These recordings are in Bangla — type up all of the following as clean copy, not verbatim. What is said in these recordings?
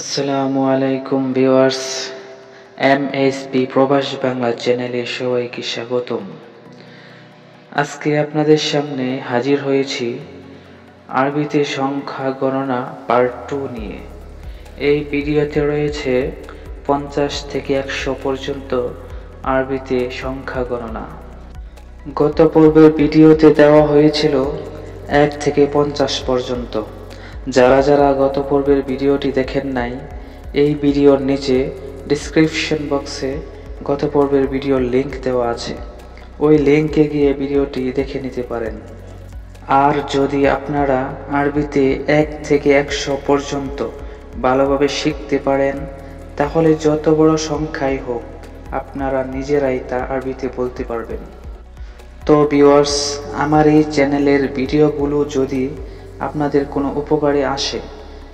আসসালামু আলাইকুম ভিউয়ার্স, এমএসপি প্রবাস বাংলা চ্যানেলে সবাইকে স্বাগতম। আজকে আপনাদের সামনে হাজির হয়েছি আরবিতে সংখ্যা গণনা পার্ট 2 নিয়ে। এই ভিডিওতে রয়েছে 50 থেকে 100 পর্যন্ত আরবিতে সংখ্যা গণনা। গত পূর্বের ভিডিওতে দেওয়া হয়েছিল 1 থেকে 50 পর্যন্ত। যারা গত পূর্বের ভিডিওটি দেখেন নাই, এই ভিডিওর নিচে ডেসক্রিপশন বক্সে গত পূর্বের ভিডিওর লিংক দেওয়া আছে, ওই লিংকে গিয়ে ভিডিওটি দেখে নিতে পারেন। আর যদি আপনারা আরবিতে 1 থেকে 100 পর্যন্ত ভালোভাবে শিখতে পারেন, তাহলে যত বড় সংখ্যাই হোক আপনারা নিজেরাই তা আরবিতে বলতে পারবেন। তো ভিউয়ার্স, আমার এই চ্যানেলের ভিডিওগুলো যদি আপনাদের কোনো উপকারে আসে,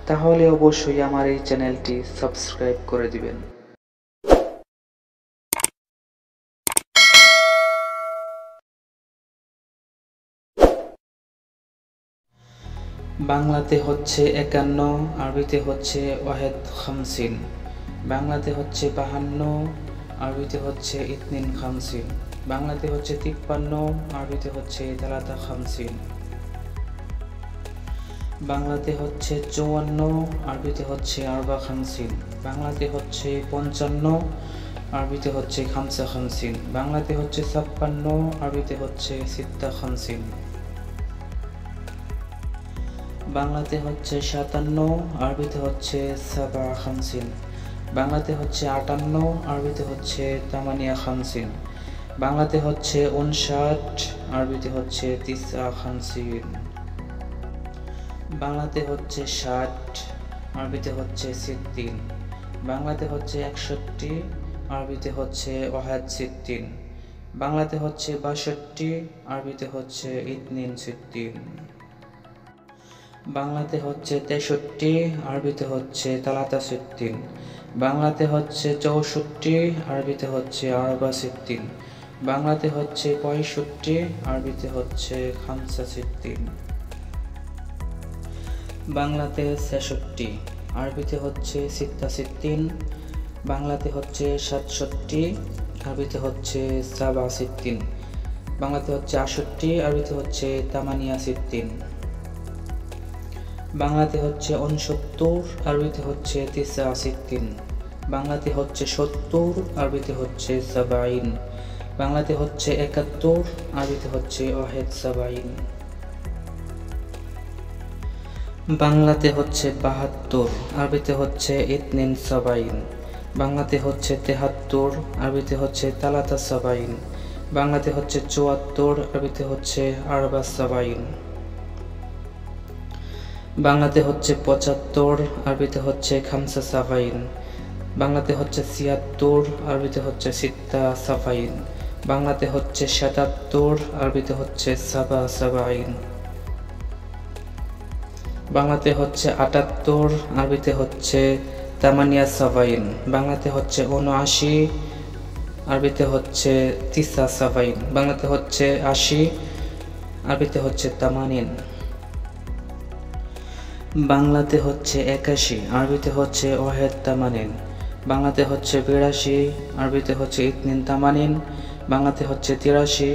তাহলে অবশ্যই আমার এই চ্যানেলটি সাবস্ক্রাইব করে দিবেন। বাংলাতে হচ্ছে 51, আরবিতে হচ্ছে ওয়াহেদ খামসিন। বাংলাতে হচ্ছে 52, আরবিতে হচ্ছে ইতনিন খামসিন। বাংলাতে হচ্ছে 53, আরবিতে হচ্ছে তালাতা খামসিন। বাংলাতে হচ্ছে 54, আরবিতে হচ্ছে আরবা খামসিন। বাংলাতে হচ্ছে 55, আরবিতে হচ্ছে খামসা খামসিন। বাংলাতে হচ্ছে 56, আরবিতে হচ্ছে সিত্তা খামসিন। বাংলাতে হচ্ছে 57, আরবিতে হচ্ছে সাবা খামসিন। বাংলাতে হচ্ছে 58, আরবিতে হচ্ছে তামানিয়া খামসিন। বাংলাতে হচ্ছে 59, আরবিতে হচ্ছে তিসা খামসিন। বাংলাতে হচ্ছে 60, আরবিতে হচ্ছে সিদ্দিন। বাংলাতে হচ্ছে 61, আরবিতে হচ্ছে ওয়াহাদ সিদ্দিন। বাংলাতে হচ্ছে 62, আরবিতে হচ্ছে ইতনিন সিদ্দিন। বাংলাতে হচ্ছে 63, আরবিতে হচ্ছে তালাতা সিদ্দিন। বাংলাতে হচ্ছে 64, আরবিতে হচ্ছে আরবা সিদ্দিন। বাংলাতে হচ্ছে 65, আরবিতে হচ্ছে খামসা সিদ্দিন। বাংলাতে 66, আরবিতে হচ্ছে সিত্তা সিদ্দিন। বাংলাতে হচ্ছে 67, আরবিতে হচ্ছে সাবা সিদ্দিন। বাংলাতে হচ্ছে 68, আরবিতে হচ্ছে তামানিয়া সিদ্দিন। বাংলাতে হচ্ছে 69, আরবিতে হচ্ছে তিসা সিদ্দিন। বাংলাতে হচ্ছে 70, আরবিতে হচ্ছে সাবাইন। বাংলাতে হচ্ছে 71, আরবিতে হচ্ছে ওয়াহেদ সাবাইন। বাংলাতে হচ্ছে 72, আরবিতে হচ্ছে ইতনিন সাবাইন। বাংলাতে হচ্ছে 73, আরবিতে হচ্ছে তালাতা সাবাইন। বাংলাতে হচ্ছে 74, আরবিতে হচ্ছে আরবা সাবাইন। বাংলাতে হচ্ছে 75, আরবিতে হচ্ছে খামসা সাবাইন। বাংলাতে হচ্ছে 76, আরবিতে হচ্ছে সিত্তা সাবাইন। বাংলাতে হচ্ছে 77, আরবিতে হচ্ছে সাবা সাবাইন। বাংলাতে হচ্ছে 78, আরবিতে হচ্ছে তামানিয়া সাবাইন। বাংলাতে হচ্ছে 79, আরবিতে হচ্ছে তিসা সাবাইন। বাংলাতে হচ্ছে 80, আরবিতে হচ্ছে তামানিন। বাংলাতে হচ্ছে 81, আরবিতে হচ্ছে ওয়াহেদ তামানিন। বাংলাতে হচ্ছে 82, আরবিতে হচ্ছে ইতনিন তামানিন। বাংলাতে হচ্ছে 83,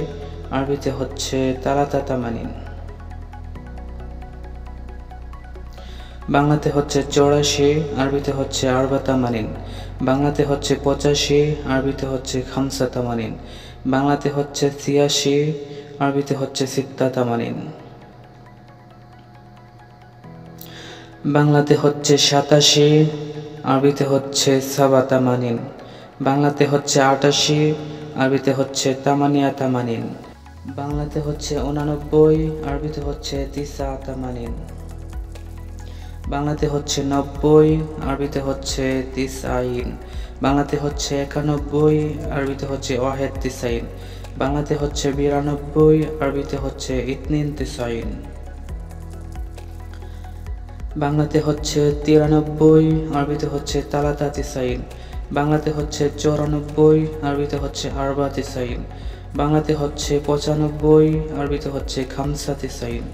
আরবিতে হচ্ছে তালাতা তামানিন। বাংলাতে হচ্ছে 84, আরবিতে হচ্ছে আরবা তামানিন। বাংলাতে হচ্ছে 85, আরবিতে হচ্ছে খামসা তামানিন। বাংলাতে হচ্ছে 86, আরবিতে হচ্ছে সিত্তা তামানিন। বাংলাতে হচ্ছে 87, আরবিতে হচ্ছে সাবা তামানিন। বাংলাতে হচ্ছে 88, আরবিতে হচ্ছে তামানিয়া তামানিন। বাংলাতে হচ্ছে 89, আরবিতে হচ্ছে তিসা তামানিন। বাংলাতে হচ্ছে 90, আরবিতে হচ্ছে তিসাইন। বাংলাতে হচ্ছে 91, আরবিতে হচ্ছে ওয়াহেদ তিসাইন। বাংলাতে হচ্ছে 92, আরবিতে হচ্ছে ইতনিন তিসাইন। বাংলাতে হচ্ছে 93, আরবিতে হচ্ছে তালাতা তিসাইন। বাংলাতে হচ্ছে 94, আরবিতে হচ্ছে আরবা তিসাইন। বাংলাতে হচ্ছে 95, আরবিতে হচ্ছে খামসা তিসাইন।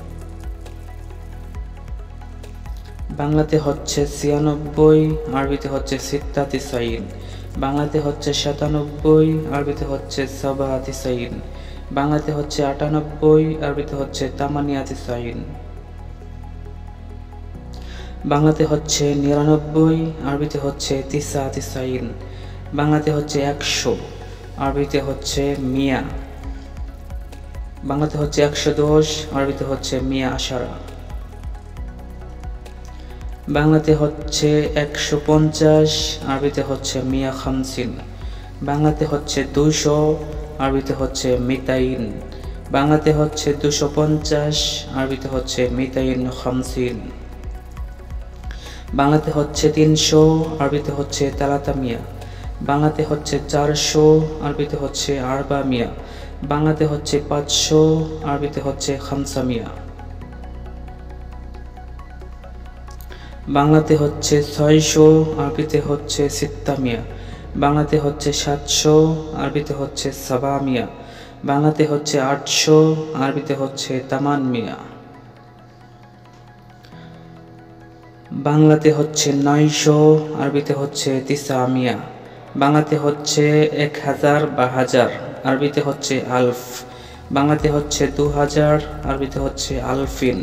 বাংলাতে হচ্ছে 96, আরবিতে হচ্ছে সিত্তা তিসাইন। বাংলাতে হচ্ছে 97, আরবিতে হচ্ছে সাবা তিসাইন। বাংলাতে হচ্ছে 98, আরবিতে হচ্ছে তামানিয়া তিসাইন। বাংলাতে হচ্ছে 99, আরবিতে হচ্ছে তিসা তিসাইন। বাংলাতে হচ্ছে 100, আরবিতে হচ্ছে মিয়া। বাংলাতে হচ্ছে 110, আরবিতে হচ্ছে মিয়া আশারা। বাংলাতে হচ্ছে 150, আরবিতে হচ্ছে মিয়া খামসিন। বাংলাতে হচ্ছে 200, আরবিতে হচ্ছে মিতাইন। বাংলাতে হচ্ছে 250, আরবিতে হচ্ছে মিতাইন খামসিন। বাংলাতে হচ্ছে 300, আরবিতে হচ্ছে তালাতা মিয়া। বাংলাতে হচ্ছে 400, আরবিতে হচ্ছে আরবা মিয়া। বাংলাতে হচ্ছে 500, আরবিতে হচ্ছে খামসা মিয়া। বাংলাতে হচ্ছে 600, আরবিতে হচ্ছে সিত্তা মিয়া। বাংলাতে হচ্ছে 700, আরবিতে হচ্ছে সাবা মিয়া। বাংলাতে হচ্ছে 800, আরবিতে হচ্ছে তামান মিয়া। বাংলাতে হচ্ছে 900, আরবিতে হচ্ছে তিসা মিয়া। বাংলাতে হচ্ছে 1000 বা হাজার, আরবিতে হচ্ছে আলফ। বাংলাতে হচ্ছে 2000, আরবিতে হচ্ছে আলফিন।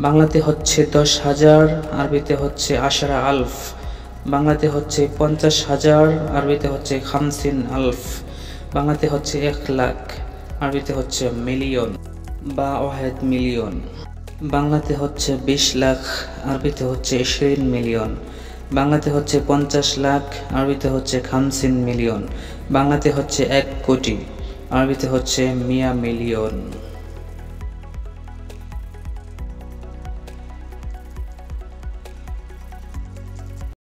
বাংলাতে হচ্ছে 10,000, আরবিতে হচ্ছে আশারা আলফ। বাংলাতে হচ্ছে 50,000, আরবিতে হচ্ছে খামসিন আলফ। বাংলাতে হচ্ছে 1,00,000, আরবিতে হচ্ছে মিলিয়ন বা 1 মিলিয়ন। বাংলাতে হচ্ছে 20 লাখ, আরবিতে হচ্ছে 20 মিলিয়ন। বাংলাতে হচ্ছে 50 লাখ, আরবিতে হচ্ছে খামসিন মিলিয়ন। বাংলাতে হচ্ছে 1 কোটি, আরবিতে হচ্ছে মিয়া মিলিয়ন।